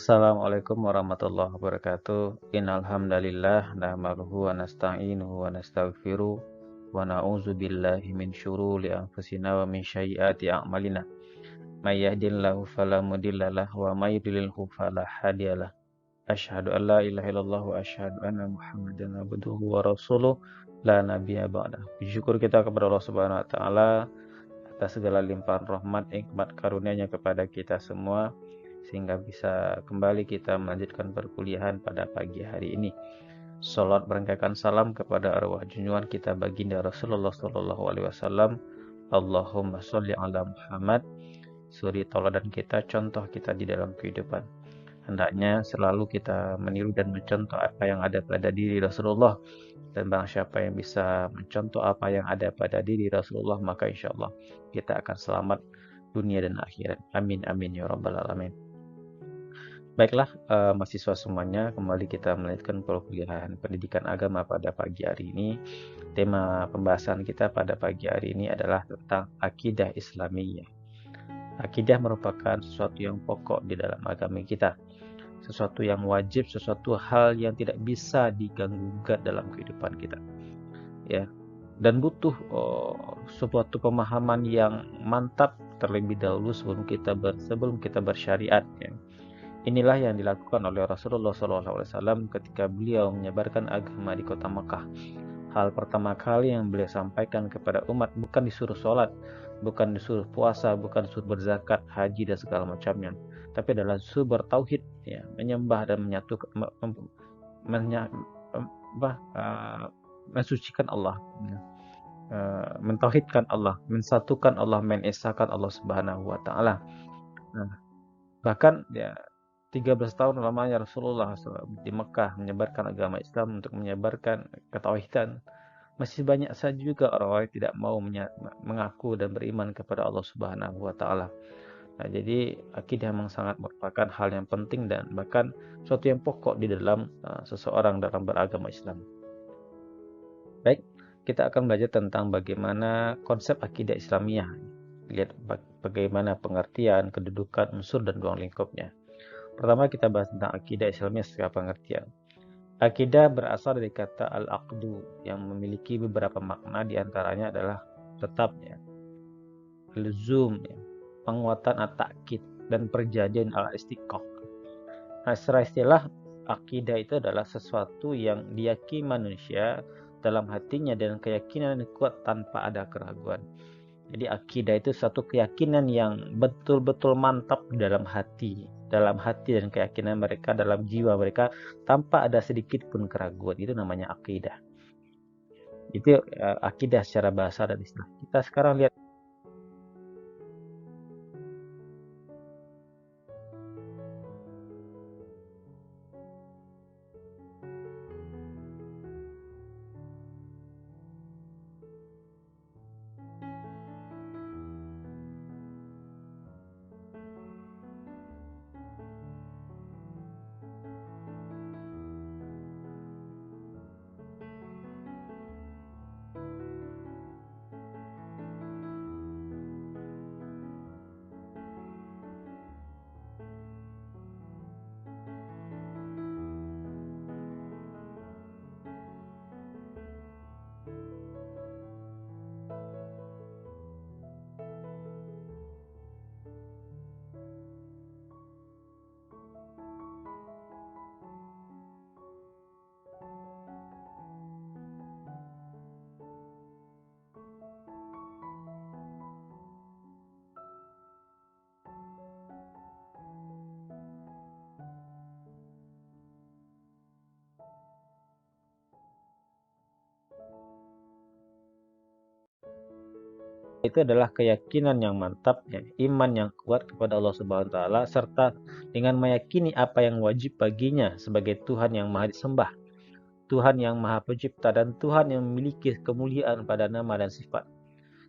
Assalamualaikum warahmatullahi wabarakatuh. Innal hamdalillah nahmaduhu wa nasta'inuhu wa nastaghfiruh wa na'udzu billahi min syururi anfusina wa min sayyiati a'malina. May yahdihillahu fala mudhillalah wa may yudlilhu fala hadiyalah. Asyhadu an la ilaha illallah wa asyhadu anna Muhammadan abduhu wa rasuluh la nabiyya ba'dah. Syukur kita kepada Allah Subhanahu wa taala atas segala limpahan rahmat, nikmat karunia-Nya kepada kita semua sehingga bisa kembali kita melanjutkan perkuliahan pada pagi hari ini. Salat berangkatkan salam kepada arwah junjungan kita baginda Rasulullah sallallahu alaihi wasallam. Allahumma sholli ala Muhammad, suri tauladan kita, contoh kita di dalam kehidupan. Hendaknya selalu kita meniru dan mencontoh apa yang ada pada diri Rasulullah, dan barang siapa yang bisa mencontoh apa yang ada pada diri Rasulullah, maka insya Allah kita akan selamat dunia dan akhirat. Amin amin ya rabbal alamin. Baiklah, mahasiswa semuanya, kembali kita melanjutkan perkuliahan pendidikan agama pada pagi hari ini. Tema pembahasan kita pada pagi hari ini adalah tentang akidah Islamiyah. Akidah merupakan sesuatu yang pokok di dalam agama kita, sesuatu yang wajib, sesuatu hal yang tidak bisa diganggu-gugat dalam kehidupan kita, ya. Dan butuh suatu pemahaman yang mantap terlebih dahulu sebelum kita bersyariat, ya. Inilah yang dilakukan oleh Rasulullah SAW ketika beliau menyebarkan agama di kota Mekah. Hal pertama kali yang beliau sampaikan kepada umat bukan disuruh sholat, bukan disuruh puasa, bukan disuruh berzakat, haji dan segala macamnya, tapi adalah disuruh bertauhid, ya, menyembah dan mensucikan Allah, mentauhidkan Allah, mensatukan Allah, menesakan Allah Subhanahu wa taala. Nah, bahkan ya 13 tahun lamanya Rasulullah SAW di Mekah menyebarkan agama Islam, untuk menyebarkan ketauhidan. Masih banyak saja juga orang-orang yang tidak mau mengaku dan beriman kepada Allah Subhanahu wa taala. Nah, jadi akidah memang sangat merupakan hal yang penting dan bahkan sesuatu yang pokok di dalam seseorang dalam beragama Islam. Baik, kita akan belajar tentang bagaimana konsep akidah Islamiyah. Lihat bagaimana pengertian, kedudukan, unsur dan ruang lingkupnya. Pertama kita bahas tentang akidah Islamiyah secara pengertian. Akidah berasal dari kata al-aqdu yang memiliki beberapa makna, diantaranya adalah tetapnya, luzum, ya, penguatan at-ta'kid, dan perjanjian al-istiqaq. Nah, secara istilah, akidah itu adalah sesuatu yang diyakini manusia dalam hatinya dan keyakinan yang kuat tanpa ada keraguan. Jadi akidah itu satu keyakinan yang betul-betul mantap dalam hati dan keyakinan mereka, dalam jiwa mereka, tanpa ada sedikit pun keraguan. Itu namanya akidah. Itu akidah secara bahasa dan istilah. Kita sekarang lihat itu adalah keyakinan yang mantap, ya, iman yang kuat kepada Allah Subhanahu wa taala, serta dengan meyakini apa yang wajib baginya sebagai Tuhan yang maha disembah, Tuhan yang maha pencipta, dan Tuhan yang memiliki kemuliaan pada nama dan sifat.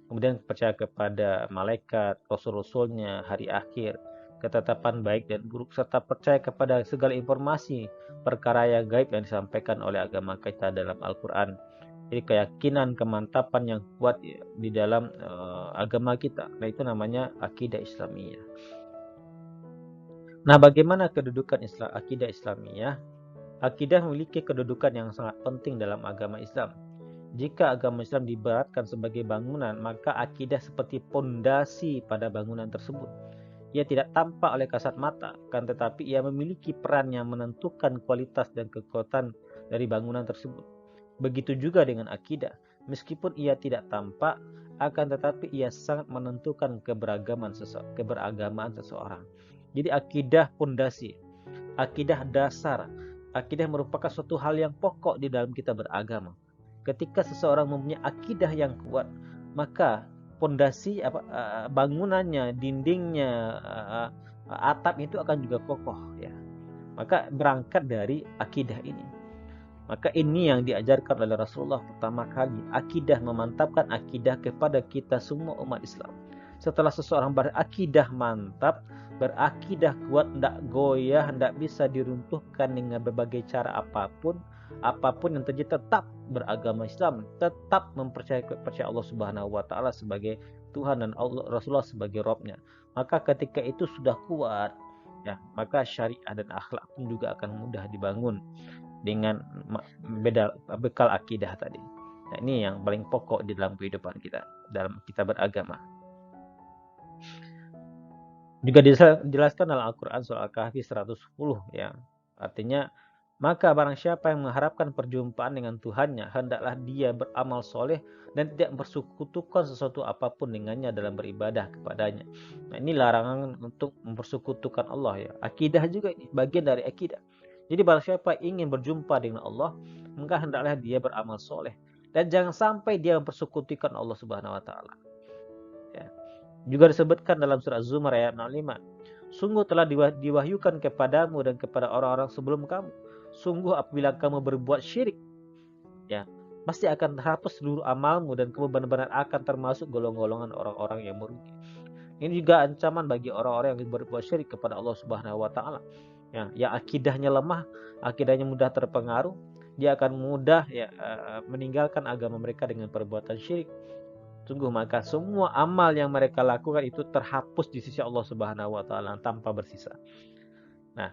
Kemudian percaya kepada malaikat, rasul-rasulnya, hari akhir, ketetapan baik dan buruk, serta percaya kepada segala informasi perkara yang gaib yang disampaikan oleh agama kita dalam Al-Quran. Jadi keyakinan, kemantapan yang kuat di dalam agama kita. Nah, itu namanya akidah Islamiyah. Nah, bagaimana kedudukan akidah Islamiyah? Akidah memiliki kedudukan yang sangat penting dalam agama Islam. Jika agama Islam diibaratkan sebagai bangunan, maka akidah seperti pondasi pada bangunan tersebut. Ia tidak tampak oleh kasat mata, kan tetapi ia memiliki peran yang menentukan kualitas dan kekuatan dari bangunan tersebut. Begitu juga dengan akidah. Meskipun ia tidak tampak, akan tetapi ia sangat menentukan keberagamaan seseorang. Jadi akidah pondasi, akidah dasar, akidah merupakan suatu hal yang pokok di dalam kita beragama. Ketika seseorang mempunyai akidah yang kuat, maka pondasi bangunannya, dindingnya, atap itu akan juga kokoh ya. Maka berangkat dari akidah ini. Maka ini yang diajarkan oleh Rasulullah pertama kali. Akidah, memantapkan akidah kepada kita semua umat Islam. Setelah seseorang berakidah mantap, berakidah kuat, tidak goyah, tidak bisa diruntuhkan dengan berbagai cara apapun, apapun yang terjadi, tetap beragama Islam, tetap percaya Allah Subhanahu wa taala sebagai Tuhan dan Allah Rasulullah sebagai Robnya. Maka ketika itu sudah kuat, ya, maka syariah dan akhlak pun juga akan mudah dibangun dengan bekal akidah tadi. Nah, ini yang paling pokok di dalam kehidupan kita, dalam kita beragama. Juga dijelaskan dalam Al-Quran surah Al-Kahfi 110 ya. Artinya, maka barang siapa yang mengharapkan perjumpaan dengan Tuhannya, hendaklah dia beramal soleh dan tidak bersekutukan sesuatu apapun dengannya dalam beribadah kepadanya. Nah, ini larangan untuk mempersekutukan Allah ya. Akidah juga ini bagian dari akidah. Jadi barang siapa ingin berjumpa dengan Allah, maka hendaklah dia beramal soleh dan jangan sampai dia mempersekutukan Allah Subhanahu wa taala. Ya. Juga disebutkan dalam surah Az-Zumar ayat 65. Sungguh telah diwahyukan kepadamu dan kepada orang-orang sebelum kamu. Sungguh apabila kamu berbuat syirik, ya, pasti akan terhapus seluruh amalmu dan kamu benar-benar akan termasuk golongan-golongan orang-orang yang merugi. Ini juga ancaman bagi orang-orang yang berbuat syirik kepada Allah Subhanahu wa taala. Ya, yang akidahnya lemah, akidahnya mudah terpengaruh, dia akan mudah ya meninggalkan agama mereka dengan perbuatan syirik. Sungguh maka semua amal yang mereka lakukan itu terhapus di sisi Allah Subhanahu wa taala tanpa bersisa. Nah,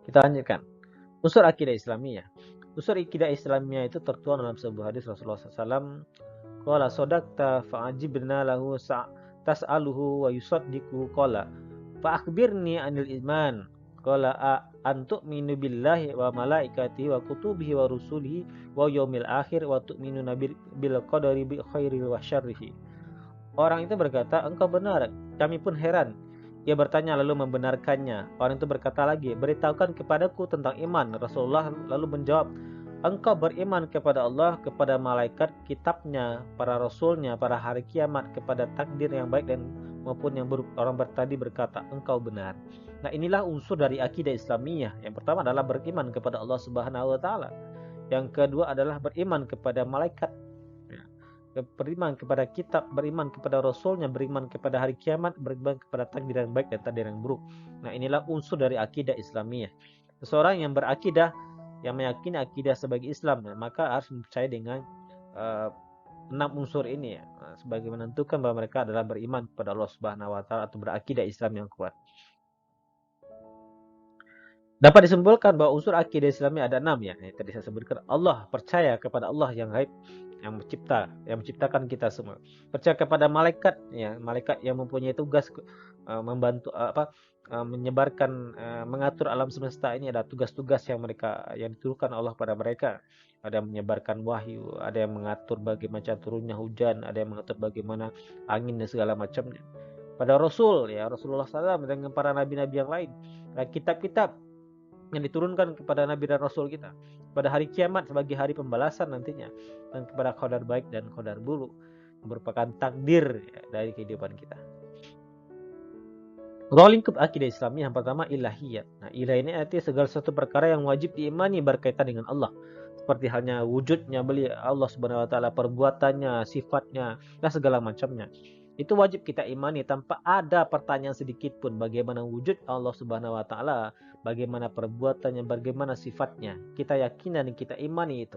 kita lanjutkan. Unsur akidah Islamiyah. Unsur akidah Islamiyah itu tertuang dalam sebuah hadis Rasulullah SAW. Qala sadaqta fa'ajibna lahu tas'aluhu wa yusaddiqu qala fa akhbirni anil iman. Qala an tu'minu billahi wa malaikatihi wa kutubihi wa rusulihi wa yaumil akhir wa tu'minuna bil qadari bi khairihi wa syarrihi. Orang itu berkata, engkau benar. Kami pun heran. Ia bertanya lalu membenarkannya. Orang itu berkata lagi, beritahukan kepadaku tentang iman. Rasulullah lalu menjawab, engkau beriman kepada Allah, kepada malaikat, kitabnya, para rasulnya, para hari kiamat, kepada takdir yang baik dan maupun yang buruk. Orang tadi berkata, engkau benar. Nah, inilah unsur dari akidah Islamiyah. Yang pertama adalah beriman kepada Allah Subhanahu wa taala. Yang kedua adalah beriman kepada malaikat. Beriman kepada kitab, beriman kepada rasulnya, beriman kepada hari kiamat, beriman kepada takdir yang baik dan takdir yang buruk. Nah, inilah unsur dari akidah Islamiyah. Seseorang yang berakidah, yang meyakini akidah sebagai Islam, maka harus percaya dengan 6 unsur ini ya, sebagai menentukan bahwa mereka adalah beriman kepada Allah Subhanahu wa taala atau berakidah Islam yang kuat. Dapat disimpulkan bahwa unsur akidah Islamiyah ada 6 ya. Tadi saya sebutkan, Allah, percaya kepada Allah yang gaib, yang menciptakan kita semua. Percaya kepada malaikat ya, malaikat yang mempunyai tugas membantu menyebarkan, mengatur alam semesta ini. Ada tugas-tugas yang diturunkan Allah pada mereka. Ada yang menyebarkan wahyu, ada yang mengatur bagaimana turunnya hujan, ada yang mengatur bagaimana angin dan segala macamnya. Pada Rasul ya, Rasulullah SAW dengan para nabi-nabi yang lain, kitab-kitab yang diturunkan kepada Nabi dan Rasul kita pada hari kiamat sebagai hari pembalasan nantinya, dan kepada qadar baik dan qadar buruk yang merupakan takdir ya, dari kehidupan kita. Rolling lingkup akidah Islamiyah yang pertama ilahiyat. Nah, ilah ini artinya segala sesuatu perkara yang wajib diimani berkaitan dengan Allah. Seperti halnya wujudnya beliau Allah Subhanahu wa taala, perbuatannya, sifatnya, dan segala macamnya. Itu wajib kita imani tanpa ada pertanyaan sedikit pun bagaimana wujud Allah Subhanahu wa taala, bagaimana perbuatannya, bagaimana sifatnya. Kita yakin dan kita imani itu.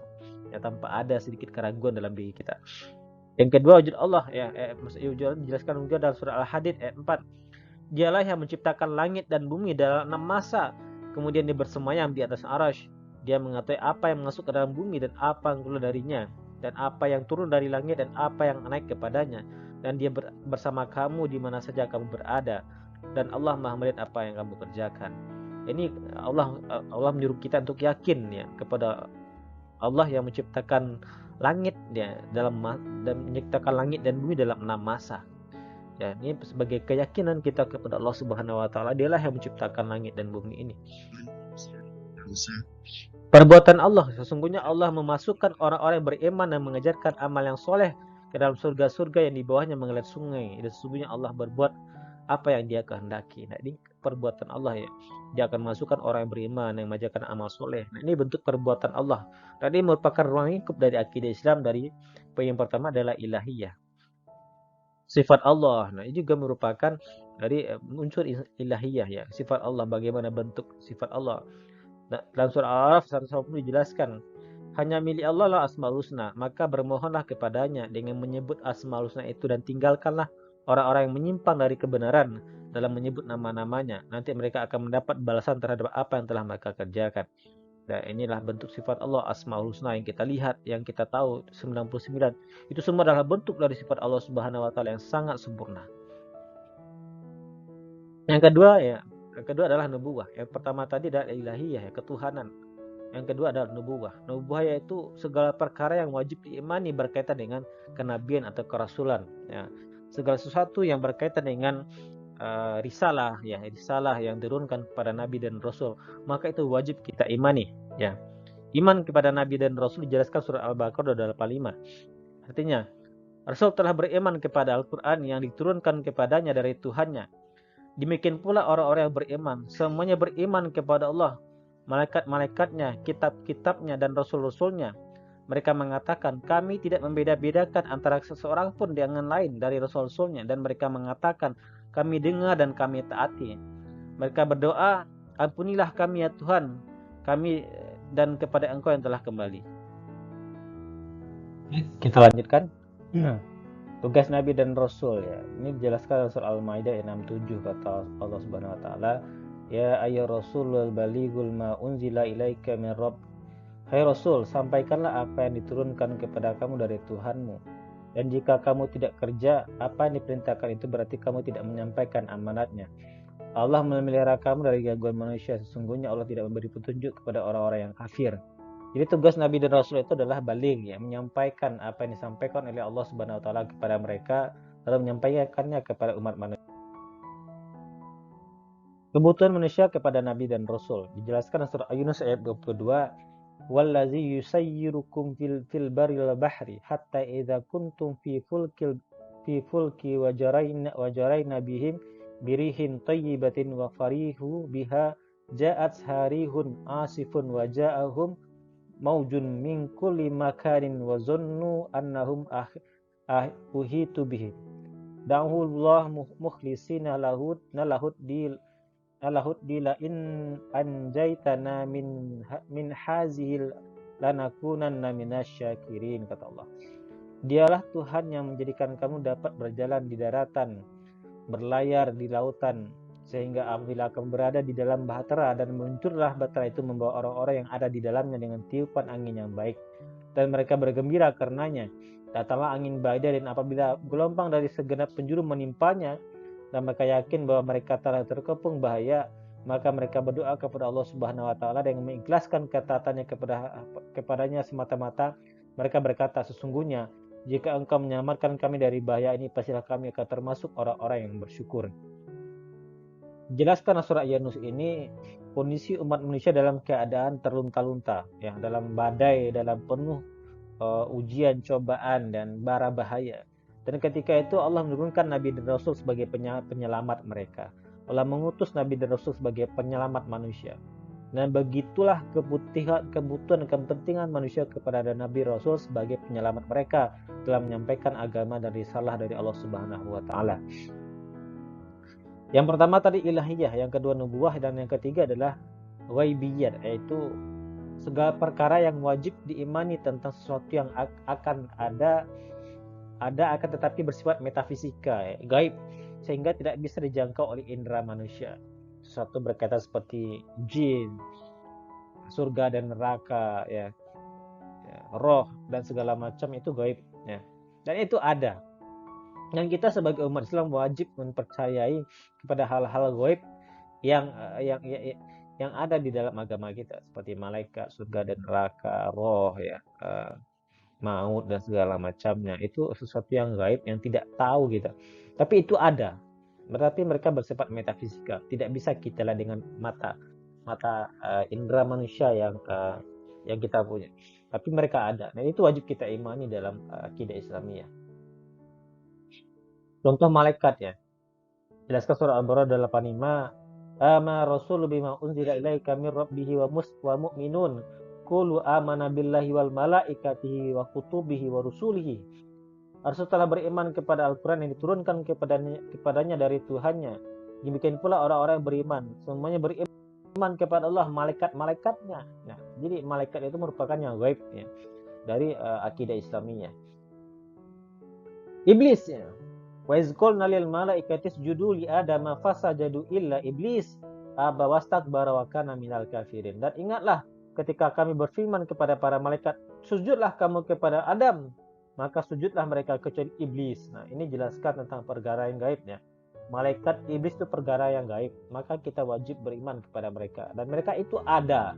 Ya, tanpa ada sedikit keraguan dalam diri kita. Yang kedua wujud Allah ya, dijelaskan juga dalam surah Al-Hadid ayat 4. Dialah yang menciptakan langit dan bumi dalam 6 masa. Kemudian dia bersemayam di atas arasy. Dia mengetahui apa yang masuk ke dalam bumi dan apa yang keluar darinya, dan apa yang turun dari langit dan apa yang naik kepadanya. Dan dia bersama kamu di mana saja kamu berada. Dan Allah Maha melihat apa yang kamu kerjakan. Ini Allah menyuruh kita untuk yakin ya kepada Allah yang menciptakan langit ya dan menciptakan langit dan bumi dalam 6 masa. Ya, ini sebagai keyakinan kita kepada Allah Subhanahu wa taala, Dialah yang menciptakan langit dan bumi ini. Perbuatan Allah, sesungguhnya Allah memasukkan orang-orang yang beriman dan mengajarkan amal yang soleh ke dalam surga-surga yang di bawahnya mengalir sungai. Dan sesungguhnya Allah berbuat apa yang Dia kehendaki. Nah, ini perbuatan Allah ya. Dia akan masukkan orang yang beriman yang mengajarkan amal soleh. Nah, ini bentuk perbuatan Allah. Tadi merupakan ruang lingkup dari akidah Islam. Dari poin yang pertama adalah ilahiyah, sifat Allah. Nah, ini juga merupakan dari unsur ilahiyah ya, sifat Allah, bagaimana bentuk sifat Allah. Nah, dalam surah Al-Araf 110 dijelaskan, hanya milik Allah lah Asmaul Husna, maka bermohonlah kepadanya dengan menyebut Asmaul Husna itu dan tinggalkanlah orang-orang yang menyimpang dari kebenaran dalam menyebut nama-namanya. Nanti mereka akan mendapat balasan terhadap apa yang telah mereka kerjakan. Nah, inilah bentuk sifat Allah Asmaul Husna yang kita lihat, yang kita tahu 99. Itu semua adalah bentuk dari sifat Allah Subhanahu wa taala yang sangat sempurna. Yang kedua adalah nubuwah. Yang pertama tadi adalah ilahiyah, ya, ketuhanan. Yang kedua adalah nubuwah. Nubuwah yaitu segala perkara yang wajib diimani berkaitan dengan kenabian atau kerasulan, ya. Segala sesuatu yang berkaitan dengan risalah yang diturunkan kepada nabi dan rasul, maka itu wajib kita imani, ya. Iman kepada nabi dan rasul dijelaskan surah Al-Baqarah 85. Artinya, rasul telah beriman kepada Al-Qur'an yang diturunkan kepadanya dari Tuhannya. Demikian pula orang-orang yang beriman, semuanya beriman kepada Allah, malaikat-malaikatnya, kitab-kitabnya dan rasul-rasulnya. Mereka mengatakan, kami tidak membeda-bedakan antara seseorang pun dengan lain dari rasul-rasulnya, dan mereka mengatakan, kami dengar dan kami taati. Mereka berdoa, ampunilah kami ya Tuhan, kami dan kepada Engkau yang telah kembali. Kita lanjutkan. Tugas Nabi dan Rasul ya. Ini dijelaskan dalam surah Al-Maidah ayat 67, kata Allah Subhanahu wa taala, ya ayyuhar rasulul balighul ma unzila ilaika min rabb. Hai Rasul, sampaikanlah apa yang diturunkan kepada kamu dari Tuhanmu. Dan jika kamu tidak kerja apa yang diperintahkan itu, berarti kamu tidak menyampaikan amanatnya. Allah memelihara kamu dari gangguan manusia. Sesungguhnya Allah tidak memberi petunjuk kepada orang-orang yang kafir. Jadi tugas Nabi dan Rasul itu adalah baligh ya, menyampaikan apa yang disampaikan oleh Allah Subhanahu wa taala kepada mereka, lalu menyampaikannya kepada umat manusia. Kebutuhan manusia kepada Nabi dan Rasul dijelaskan dalam surah Yunus ayat 22, wallazi yusayyirukum fil barril bahri hatta idza kuntum fi fulki wajarayna bihim birihin thayyibatin wa farihu biha ja'at harihun asifun wa ja'ahum maujun min kulli makanin wa zannu annahum uhitu bihim da'ullah mukhlisina lahud la in anjaitana min hazihil lanakunanna minasyakirin, kata Allah. Dialah Tuhan yang menjadikan kamu dapat berjalan di daratan, berlayar di lautan, sehingga apabila kamu berada di dalam bahtera dan meluncurlah bahtera itu membawa orang-orang yang ada di dalamnya dengan tiupan angin yang baik, dan mereka bergembira karenanya. Datanglah angin badai, dan apabila gelombang dari segenap penjuru menimpanya dan mereka yakin bahwa mereka telah terkepung bahaya, maka mereka berdoa kepada Allah Subhanahu wa taala dengan mengikhlaskan ketaatannya kepadanya semata-mata. Mereka berkata, sesungguhnya jika Engkau menyelamatkan kami dari bahaya ini, pastilah kami akan termasuk orang-orang yang bersyukur. Jelaskan surah Yunus ini kondisi umat manusia dalam keadaan terlunta-lunta, ya, dalam badai, dalam penuh ujian, cobaan dan bara bahaya. Dan ketika itu Allah menurunkan Nabi dan Rasul sebagai penyelamat mereka. Allah mengutus Nabi dan Rasul sebagai penyelamat manusia. Dan begitulah kebutuhan dan kepentingan manusia kepada Nabi Rasul sebagai penyelamat mereka dalam menyampaikan agama dan risalah dari Allah Subhanahu wa taala. Yang pertama tadi ilahiyah, yang kedua nubuwah, dan yang ketiga adalah ghaibiyah, yaitu segala perkara yang wajib diimani tentang sesuatu yang akan ada akan tetapi bersifat metafisika, ya, gaib. sehingga tidak bisa dijangkau oleh indera manusia. Sesuatu berkaitan seperti jin, surga dan neraka, ya, roh dan segala macam itu gaib, ya. Dan itu ada. Dan kita sebagai umat Islam wajib mempercayai kepada hal-hal gaib yang yang ada di dalam agama kita, seperti malaikat, surga dan neraka, roh, ya, maut dan segala macamnya. Itu sesuatu yang gaib yang tidak tahu kita. Tapi itu ada. Berarti mereka bersifat metafisika. Tidak bisa kita lihat dengan mata indera manusia yang kita punya. Tapi mereka ada. Dan itu wajib kita imani dalam akidah Islamiyah. Contoh malaikat, ya. Jelaskan surah Al-Baqarah 85. Ama rasulu bima unzila ilaika min rabbihi wa mu'minun. Qulu amana billahi wal malaikatihi wa kutubihi wa rusulihi. Rasul telah beriman kepada Al-Quran yang diturunkan kepadanya dari Tuhannya. Demikian pula orang-orang yang beriman. Semuanya beriman kepada Allah, malaikat-malaikatnya. Nah, jadi malaikat itu merupakan yang gaib, ya, dari akidah Islamiyah. Iblis, ya. Wa iz qulna lil malaikati isjudu li adama fasajadu illa iblis aba wastakbara wa kana minal kafirin. Dan ingatlah ketika kami berfirman kepada para malaikat, sujudlah kamu kepada Adam, maka sujudlah mereka kecuali iblis. Nah, ini jelaskan tentang perkara yang gaib, ya. Malaikat, iblis itu perkara yang gaib, maka kita wajib beriman kepada mereka. Dan mereka itu ada,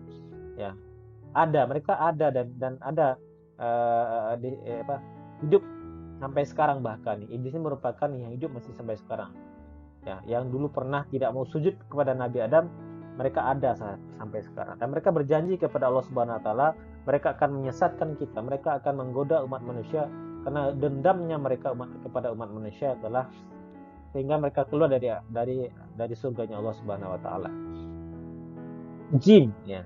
ya. Mereka ada dan ada hidup sampai sekarang. Bahkan iblis ini merupakan yang hidup masih sampai sekarang, ya. Yang dulu pernah tidak mau sujud kepada Nabi Adam, mereka ada sampai sekarang. Dan mereka berjanji kepada Allah Subhanahu wa taala, mereka akan menyesatkan kita, mereka akan menggoda umat manusia karena dendamnya mereka kepada umat manusia adalah sehingga mereka keluar dari surganya Allah Subhanahu wa taala. Jin, ya.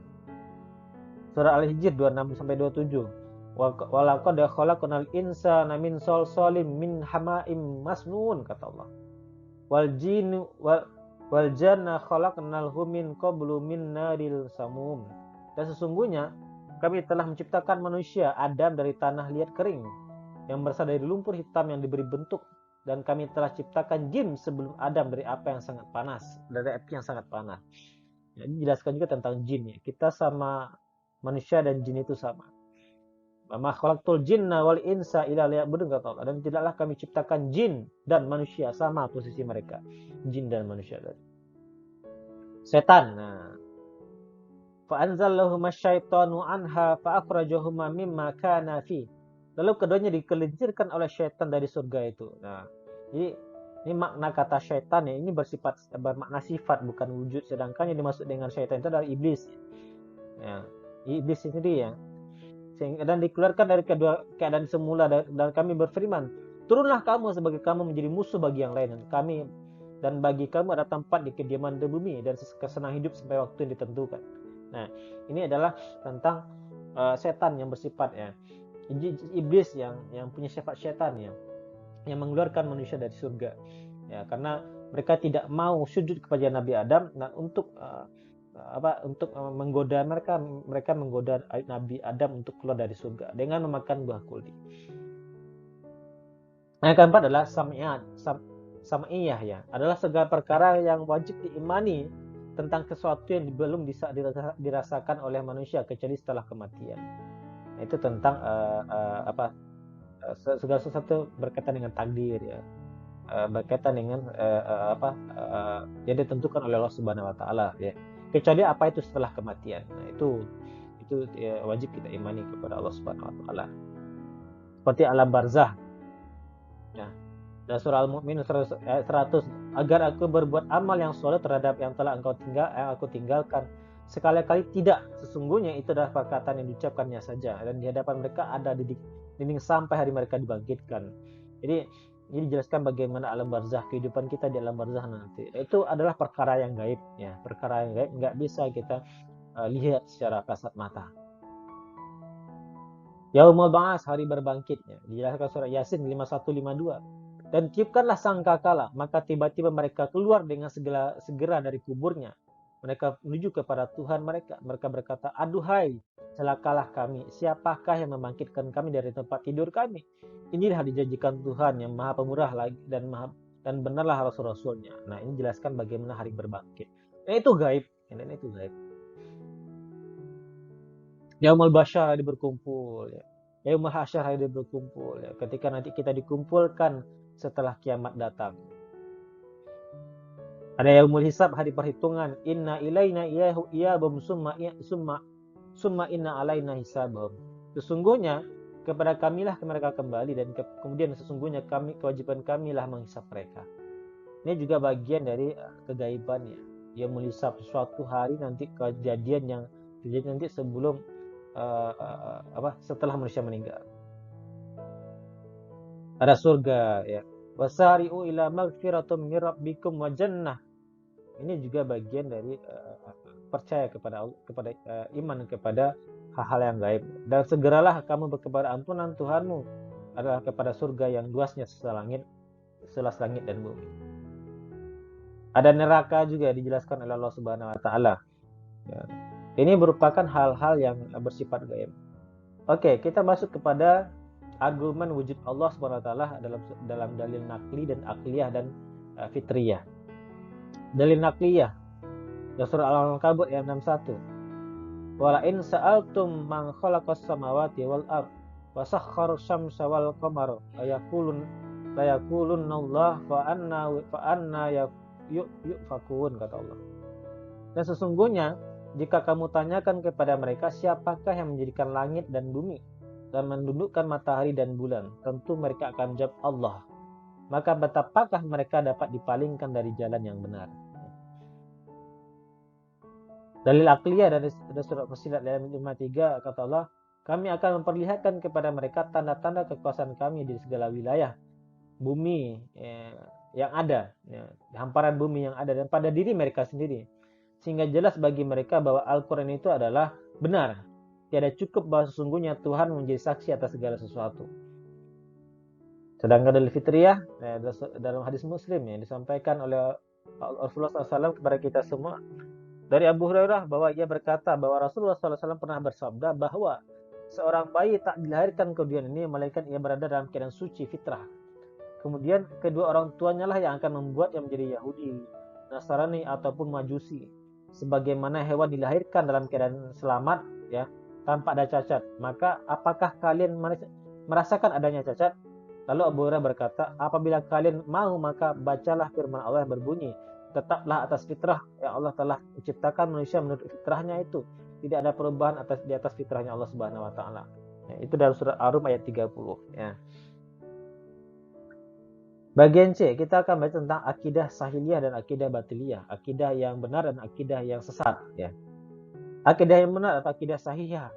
Surah Al-Hijr 26 sampai 27. Wa laqad khalaqnal insana min salsalin min hama'im masnun, kata Allah. Wal janna khalaqnahu min qablu min naril samum. Dan sesungguhnya kami telah menciptakan manusia Adam dari tanah liat kering yang berasal dari lumpur hitam yang diberi bentuk, dan kami telah ciptakan jin sebelum Adam dari api yang sangat panas. Jadi dijelaskan juga tentang jin, ya. Kita sama manusia dan jin itu sama. Ma khalaqtul jinna wal insa illa liya'budun, kata Allah. Dan tidaklah kami ciptakan jin dan manusia, sama posisi mereka, jin dan manusia tadi. Setan, nah, fa anzalahuma syaitanu anha fa akhrajahuma mimma kana fi. Lalu keduanya dikelincirkan oleh syaitan dari surga itu. Nah, jadi ini makna kata syaitan, ya, ini bermakna sifat, bukan wujud. Sedangkan yang dimaksud dengan syaitan itu adalah iblis, ya. Iblis sendiri, ya. Dan dikeluarkan dari kedua keadaan semula, dan kami berfirman, turunlah kamu sebagai kamu menjadi musuh bagi yang lain, dan bagi kamu ada tempat di kediaman di bumi dan kesenangan hidup sampai waktu yang ditentukan. Nah, ini adalah tentang setan yang bersifat, ya, iblis yang punya sifat setan, ya, yang mengeluarkan manusia dari surga, ya, karena mereka tidak mau sujud kepada Nabi Adam. Dan untuk menggoda mereka menggoda Nabi Adam untuk keluar dari surga dengan memakan buah kuldi. Yang keempat adalah sam'iyah, ya, adalah segala perkara yang wajib diimani tentang sesuatu yang belum bisa dirasakan oleh manusia kecuali setelah kematian. Nah, itu tentang segala sesuatu berkaitan dengan takdir, ya, berkaitan dengan yang ditentukan oleh Allah Subhanahu wa taala, ya, kecuali apa itu setelah kematian. Nah, itu ya, wajib kita imani kepada Allah Subhanahu wa taala. Seperti alam barzah, ya. Dan surah Al-Mu'min 100, agar aku berbuat amal yang soleh terhadap yang telah aku tinggalkan. Sekali-kali tidak, sesungguhnya itu adalah perkataan yang diucapkannya saja, dan di hadapan mereka ada dinding sampai hari mereka dibangkitkan. Jadi ini dijelaskan bagaimana alam barzah, kehidupan kita di alam barzah nanti. Itu adalah perkara yang gaib, ya, perkara yang gaib, nggak bisa kita lihat secara kasat mata. Yaumul Ba'ats, hari berbangkitnya, dijelaskan surah Yasin 51-52. Dan tiupkanlah sangkakala, maka tiba-tiba mereka keluar dengan segera dari kuburnya. Mereka menuju kepada Tuhan mereka. Mereka berkata, aduhai, celakalah kami. Siapakah yang membangkitkan kami dari tempat tidur kami? Inilah dijanjikan Tuhan yang maha pemurah lagi dan maha dan benarlah rasul-rasulnya. Nah, ini jelaskan bagaimana hari berbangkit. Nah, itu gaib. Ini itu gaib. Yaumul Basyar hari berkumpul ya. Yaumul Hasyar hari berkumpul ya. Ketika nanti kita dikumpulkan setelah kiamat datang. Ada Yaumul Hisab hari perhitungan. Inna ilaina iyabum summa inna alaina hisabahum. Sesungguhnya kepada kamilah mereka kembali dan kemudian sesungguhnya kewajiban kamilah menghisab mereka. Ini juga bagian dari kegaibannya. Yaumul Hisab, suatu hari nanti kejadian yang terjadi nanti sebelum setelah manusia meninggal. Ada surga ya. Wasari'u ila magfiratum min rabbikum wa jannah. Ini juga bagian dari percaya kepada iman kepada hal-hal yang gaib. Dan segeralah kamu kepada ampunan Tuhanmu adalah kepada surga yang luasnya seluas langit dan bumi. Ada neraka juga dijelaskan oleh Allah Subhanahu wa taala. Ya. Ini merupakan hal-hal yang bersifat gaib. Oke, kita masuk kepada argumen wujud Allah Subhanahu wa taala dalam dalil nakli dan akliyah dan fitriyah. Dalil nakliyah surah Al-Ankabut ayat 61. Wala in sa'altum man khalaqas samawati wal ard wa sakhkhara syamsa wal qamara ayaqulun Allah fa anna yufakun, kata Allah. Dan sesungguhnya jika kamu tanyakan kepada mereka siapakah yang menjadikan langit dan bumi dan mendudukkan matahari dan bulan, tentu mereka akan menjawab Allah. Maka betapakah mereka dapat dipalingkan dari jalan yang benar? Dalil akliyah dari surat Fussilat ayat 53, kata Allah, kami akan memperlihatkan kepada mereka tanda-tanda kekuasaan kami di segala wilayah bumi yang ada, hamparan bumi yang ada dan pada diri mereka sendiri, sehingga jelas bagi mereka bahwa Al-Quran itu adalah benar. Tiada cukup bahwa sesungguhnya Tuhan menjadi saksi atas segala sesuatu. Sedangkan dalil fitriyah dalam hadis Muslim yang disampaikan oleh Rasulullah SAW kepada kita semua dari Abu Hurairah bahwa ia berkata bahwa Rasulullah SAW pernah bersabda bahwa seorang bayi tak dilahirkan ke dunia ini melainkan ia berada dalam keadaan suci fitrah. Kemudian kedua orang tuanya lah yang akan membuatnya menjadi Yahudi, Nasrani ataupun Majusi. Sebagaimana hewan dilahirkan dalam keadaan selamat ya, tanpa ada cacat. Maka apakah kalian merasakan adanya cacat? Lalu Abu Hurairah berkata, apabila kalian mau maka bacalah firman Allah yang berbunyi, tetaplah atas fitrah yang Allah telah menciptakan manusia menurut fitrahnya itu. Tidak ada perubahan di atas fitrahnya Allah Subhanahu wa taala. Ya, itu dalam surat Ar-Rum ayat 30 ya. Bagian C, kita akan bahas tentang akidah sahiliyah dan akidah batiliyah, akidah yang benar dan akidah yang sesat ya. Akidah yang benar atau akidah sahihah.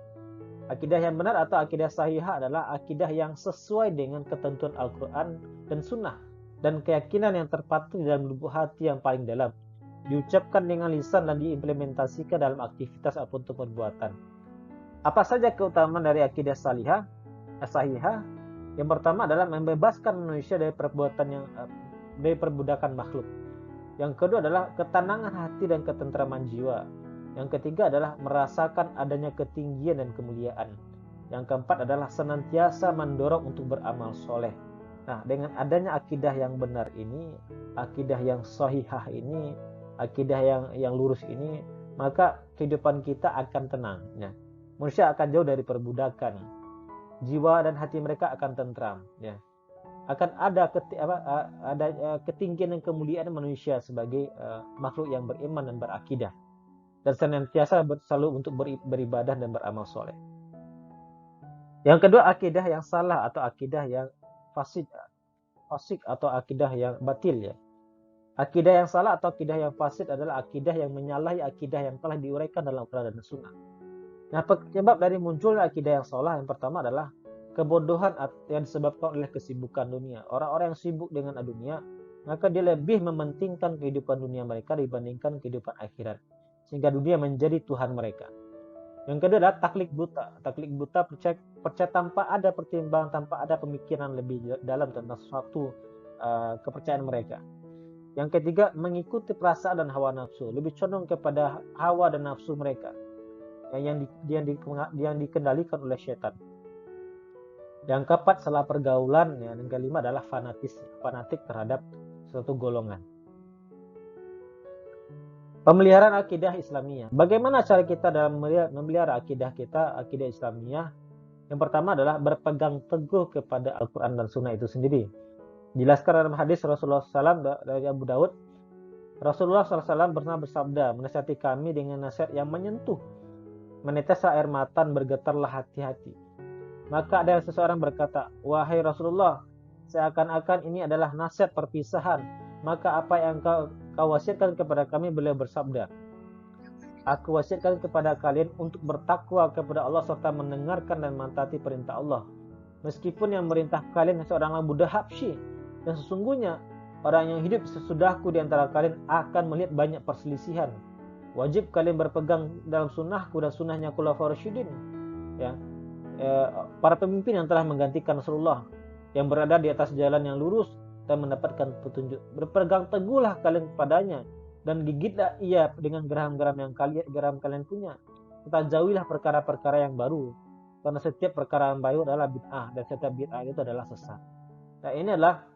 Akidah yang benar atau akidah sahihah adalah akidah yang sesuai dengan ketentuan Al-Qur'an dan Sunnah dan keyakinan yang terpatri dalam lubuk hati yang paling dalam, diucapkan dengan lisan dan diimplementasikan dalam aktivitas ataupun perbuatan. Apa saja keutamaan dari akidah sahihah? Yang pertama adalah membebaskan manusia dari perbudakan makhluk. Yang kedua adalah ketenangan hati dan ketentraman jiwa. Yang ketiga adalah merasakan adanya ketinggian dan kemuliaan. Yang keempat adalah senantiasa mendorong untuk beramal soleh. Nah, dengan adanya akidah yang benar ini, akidah yang sahihah ini, akidah yang lurus ini, maka kehidupan kita akan tenang. Ya. Manusia akan jauh dari perbudakan. Jiwa dan hati mereka akan tentram. Ya. Akan ada ketinggian dan kemuliaan manusia sebagai makhluk yang beriman dan berakidah. Dan senantiasa selalu untuk beribadah dan beramal soleh. Yang kedua, akidah yang salah atau akidah yang fasik atau akidah yang batil ya. Akidah yang salah atau akidah yang fasid adalah akidah yang menyalahi akidah yang telah diuraikan dalam Al-Quran dan Sunnah. Nah, penyebab dari munculnya akidah yang salah yang pertama adalah kebodohan yang disebabkan oleh kesibukan dunia. Orang-orang yang sibuk dengan dunia, maka dia lebih mementingkan kehidupan dunia mereka dibandingkan kehidupan akhirat. Sehingga dunia menjadi Tuhan mereka. Yang kedua adalah taklid buta. Taklid buta percaya tanpa ada pertimbangan, tanpa ada pemikiran lebih dalam tentang suatu kepercayaan mereka. Yang ketiga, mengikuti perasaan dan hawa nafsu. Lebih condong kepada hawa dan nafsu mereka. Yang dikendalikan oleh syaitan. Yang keempat, salah pergaulan. Yang kelima adalah fanatik terhadap suatu golongan. Pemeliharaan akidah Islamiyah. Bagaimana cara kita dalam memelihara akidah kita, akidah Islamiyah? Yang pertama adalah berpegang teguh kepada Al-Quran dan Sunnah itu sendiri. Jelaskan dalam hadis Rasulullah SAW dari Abu Daud, Rasulullah SAW pernah bersabda, menasihati kami dengan nasihat yang menyentuh, menetes air mata, bergetarlah hati-hati. Maka ada seseorang berkata, wahai Rasulullah, seakan-akan ini adalah nasihat perpisahan. Maka apa yang kau wasiatkan kepada kami? Beliau bersabda, aku wasiatkan kepada kalian untuk bertakwa kepada Allah serta mendengarkan dan mentaati perintah Allah. Meskipun yang merintah kalian seorang Buddha Habsyi, dan sesungguhnya orang yang hidup sesudahku di antara kalian akan melihat banyak perselisihan. Wajib kalian berpegang dalam sunnahku dan sunnahnya Khulafaur Rasyidin. Ya, para pemimpin yang telah menggantikan Rasulullah, yang berada di atas jalan yang lurus dan mendapatkan petunjuk. Berpegang teguhlah kalian kepadanya dan gigitlah ia dengan geram-geram yang kalian punya. Kita jauhilah perkara-perkara yang baru, karena setiap perkara yang baru adalah bid'ah dan setiap bid'ah itu adalah sesat. Nah, ini adalah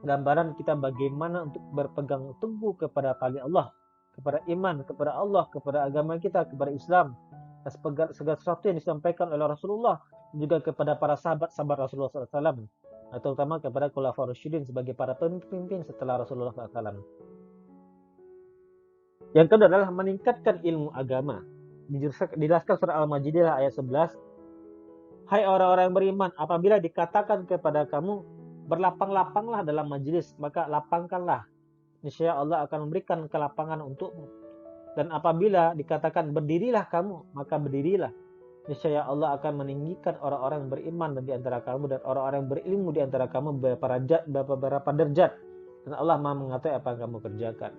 gambaran kita bagaimana untuk berpegang teguh kepada tali Allah, kepada iman, kepada Allah, kepada agama kita, kepada Islam, dan segala sesuatu yang disampaikan oleh Rasulullah, juga kepada para sahabat-sahabat Rasulullah SAW, atau terutama kepada Khulafaur Rasyidin sebagai para pemimpin setelah Rasulullah SAW. Yang kedua adalah meningkatkan ilmu agama. Dijelaskan surah Al-Majadilah ayat 11. Hai orang-orang yang beriman, apabila dikatakan kepada kamu, berlapang-lapanglah dalam majelis, maka lapangkanlah. Niscaya Allah akan memberikan kelapangan untukmu. Dan apabila dikatakan berdirilah kamu, maka berdirilah. Niscaya Allah akan meninggikan orang-orang yang beriman di antara kamu dan orang-orang yang berilmu di antara kamu beberapa derajat. Dan Allah Maha mengetahui apa yang kamu kerjakan.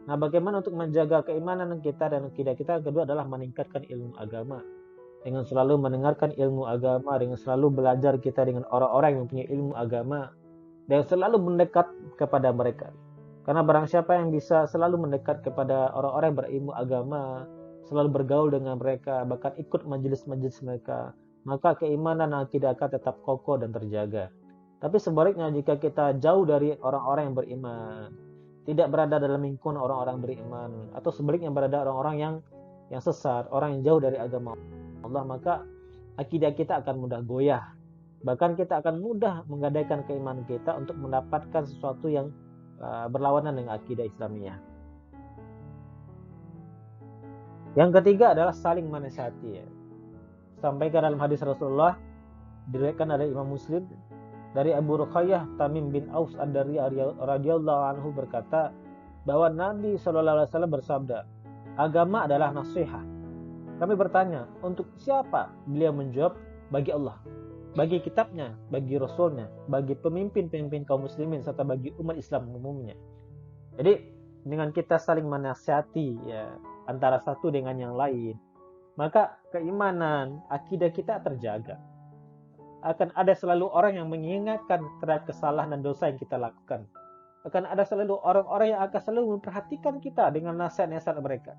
Nah, bagaimana untuk menjaga keimanan kita dan akidah kita? Yang kedua adalah meningkatkan ilmu agama. Dengan selalu mendengarkan ilmu agama, dengan selalu belajar kita dengan orang-orang yang mempunyai ilmu agama, dan selalu mendekat kepada mereka. Karena barang siapa yang bisa selalu mendekat kepada orang-orang yang berilmu agama, selalu bergaul dengan mereka, bahkan ikut majelis-majelis mereka, maka keimanan dan akidah akan tetap kokoh dan terjaga. Tapi sebaliknya, jika kita jauh dari orang-orang yang beriman, tidak berada dalam lingkungan orang-orang beriman, atau sebaliknya berada orang-orang yang sesat, orang yang jauh dari agama Allah, maka akidah kita akan mudah goyah. Bahkan kita akan mudah menggadaikan keimanan kita untuk mendapatkan sesuatu yang berlawanan dengan akidah Islamiyah. Yang ketiga adalah saling menasihati. Ya. Sampaikan dalam hadis Rasulullah, diriwayatkan dari Imam Muslim, dari Abu Ruqayyah Tamim bin Aus Ad-Dari radhiyallahu anhu berkata bahwa Nabi SAW bersabda, agama adalah nasihat. Kami bertanya, untuk siapa? Beliau menjawab, bagi Allah, bagi kitabnya, bagi Rasulnya, bagi pemimpin-pemimpin kaum muslimin, serta bagi umat Islam umumnya. Jadi, dengan kita saling menasihati ya, antara satu dengan yang lain, maka keimanan, akidah kita terjaga. Akan ada selalu orang yang mengingatkan terhadap kesalahan dan dosa yang kita lakukan. Akan ada selalu orang-orang yang akan selalu memperhatikan kita dengan nasihat-nasihat mereka.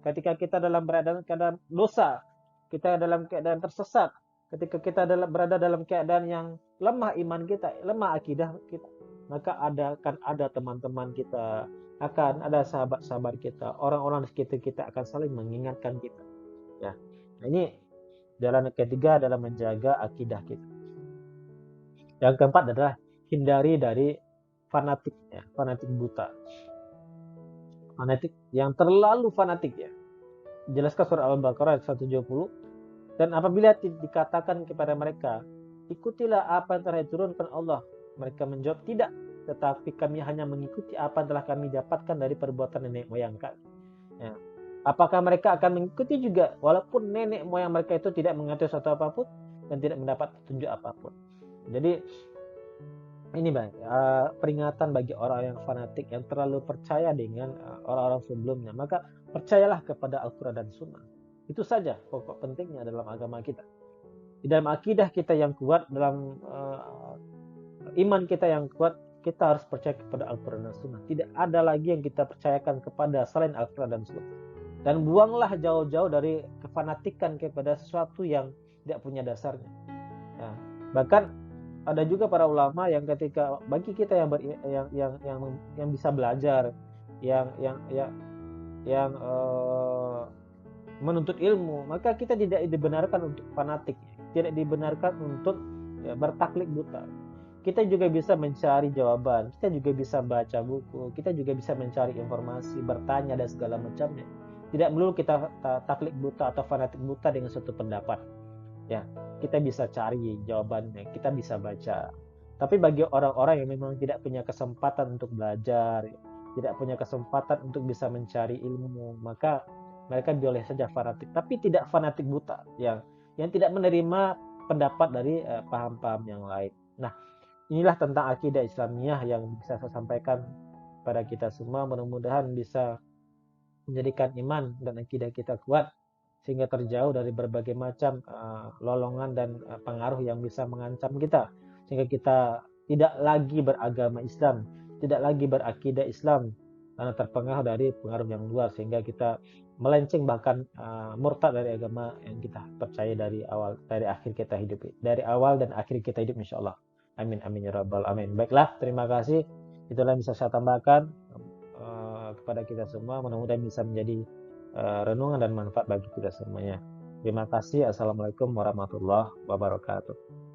Ketika kita dalam keadaan dosa, kita dalam keadaan tersesat, ketika kita berada dalam keadaan yang lemah iman kita, lemah akidah kita, maka akan ada teman-teman kita, akan ada sahabat-sahabat kita, orang-orang di sekitar kita akan saling mengingatkan kita. Ya, nah ini jalan ketiga adalah menjaga akidah kita. Yang keempat adalah hindari dari fanatik, ya, fanatik buta. Fanatik yang terlalu fanatik ya. Jelaskan surah Al-Baqarah ayat 170. Dan apabila dikatakan kepada mereka, ikutilah apa yang telah diturunkan Allah, mereka menjawab tidak, tetapi kami hanya mengikuti apa yang telah kami dapatkan dari perbuatan nenek moyang kami. Ya. Apakah mereka akan mengikuti juga walaupun nenek moyang mereka itu tidak mengetahui sesuatu apapun dan tidak mendapat petunjuk apapun. Jadi ini peringatan bagi orang yang fanatik yang terlalu percaya dengan orang-orang sebelumnya. Maka percayalah kepada Al-Quran dan Sunnah. Itu saja pokok pentingnya dalam agama kita. Di dalam akidah kita yang kuat, dalam iman kita yang kuat, kita harus percaya kepada Al-Quran dan Sunnah. Tidak ada lagi yang kita percayakan kepada selain Al-Quran dan Sunnah. Dan buanglah jauh-jauh dari kefanatikan kepada sesuatu yang tidak punya dasarnya. Ya. Bahkan ada juga para ulama yang ketika bagi kita yang yang bisa belajar, yang menuntut ilmu, maka kita tidak dibenarkan untuk fanatik, tidak dibenarkan untuk ya, bertaklid buta. Kita juga bisa mencari jawaban, kita juga bisa baca buku, kita juga bisa mencari informasi, bertanya dan segala macamnya. Tidak melulu kita taklid buta atau fanatik buta dengan suatu pendapat. Ya, kita bisa cari jawabannya, kita bisa baca. Tapi bagi orang-orang yang memang tidak punya kesempatan untuk belajar, tidak punya kesempatan untuk bisa mencari ilmu, maka mereka boleh saja fanatik, tapi tidak fanatik buta yang tidak menerima pendapat dari paham-paham yang lain. Nah, inilah tentang akidah Islamiyah yang bisa saya sampaikan pada kita semua. Mudah-mudahan bisa menjadikan iman dan akidah kita kuat sehingga terjauh dari berbagai macam lolongan dan pengaruh yang bisa mengancam kita, sehingga kita tidak lagi beragama Islam, tidak lagi berakidah Islam karena terpengaruh dari pengaruh yang luar, sehingga kita melenceng bahkan murtad dari agama yang kita percaya dari akhir kita hidup, dari awal dan akhir kita hidup, insya Allah. Amin amin ya rabbal amin. Baiklah, terima kasih. Itulah yang bisa saya tambahkan kepada kita semua. Mudah-mudahan bisa menjadi renungan dan manfaat bagi kita semuanya. Terima kasih. Assalamualaikum warahmatullahi wabarakatuh.